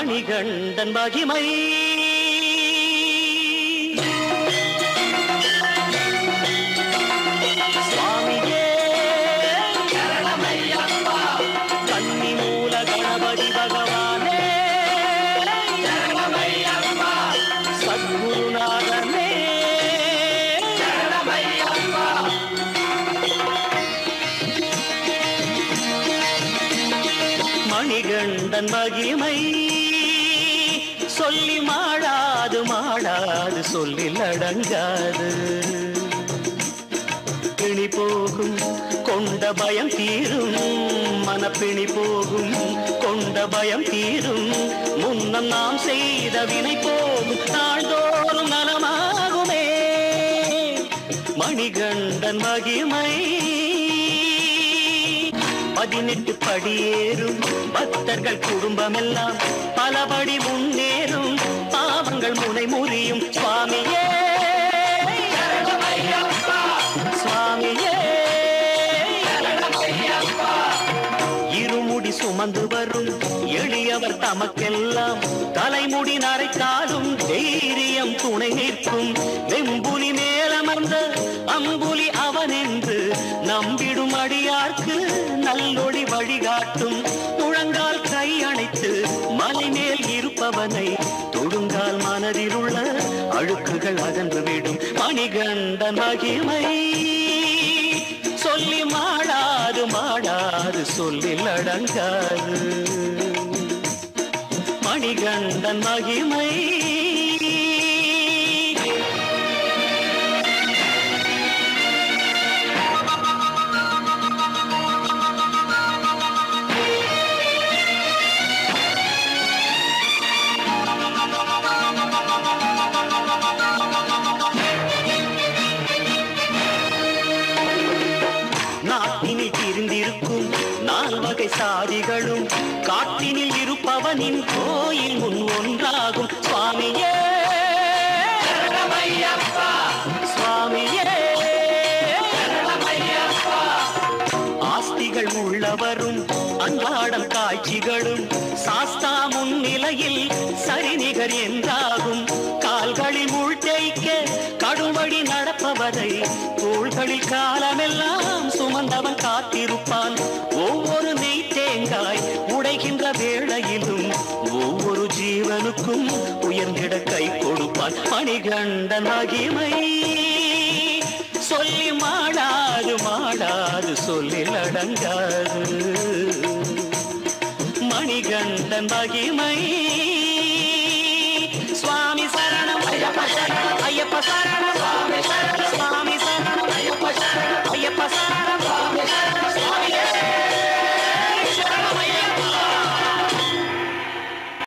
மணிகண்டன் மகிமை சுவாமியே சரணமையப்பா கன்னி மூல கணபதி பகவானே சரணமையப்பா சத்குருநாதனே சரணமையப்பா மணிகண்டன் மகிமை சொல்லி மாடாது மாடாது சொல்லில் அடங்காது பிணி போகும் கொண்ட பயம் தீரும் மனப்பிணி போகும் கொண்ட பயம் தீரும் முன்னம் நாம் செய்த வினை போகும் நாள்தோறும் நலமாகுமே மணிகண்டன் மகிமை 18 படியேறும் பக்தர்கள் குடும்பமெல்லாம் பலபடி முன்னேறும் பாவங்கள் முனை முறியும் சுவாமியே சுவாமியே இருமுடி சுமந்து வரும் எளியவர் தமக்கெல்லாம் தலைமுடி நரைத்தாலும் தைரியம் துணை நிற்கும் வெம்புலி மேலமர்ந்த அம்புலி அவனென்று நம்பிடும் அடியார்க்கு நல்லொளி வழிகாட்டும் முழங்கால் கை அணைத்து மலை மேல் இருப்பவனை தொடுங்கால் மனதில் உள்ள அழுக்குகள் அகன்றுவிடும் மணிகண்டன் மகிமை சொல்லி மாடாது மாடாது சொல்லில் அடங்காது மணிகண்டன் மகிமை நாட்டினில் திரிந்திருக்கும் 4 வகை சாதிகளும் காட்டினில் இருப்பவனின் கோயில் முன் ஒன்றாகும் சுவாமியே சுவாமியே ஆஸ்திகள் உள்ளவரும் அன்றாடம் காட்சிகளும் சாஸ்தா முன்னிலையில் சரிநிகர் என்றாகும் கால்களில் முள் தேய்க்க கடுவடி நடப்பவரை தோள்களில் காலமெல்லாம் சுமந்தவன் காத்திருப்பான் ஒவ்வொரு நெய் தேங்காய் உடைகின்ற வேளையிலும் ஒவ்வொரு ஜீவனுக்கும் உயர்ந்திட கை கொடுப்பான் மணிகண்டன் மகிமை சொல்லி மாடாது மாடாது சொல்லில் அடங்காது மணிகண்டன் மகிமை சுவாமி சரணம் ஐயப்ப சரணம் ஐயப்ப சரணம்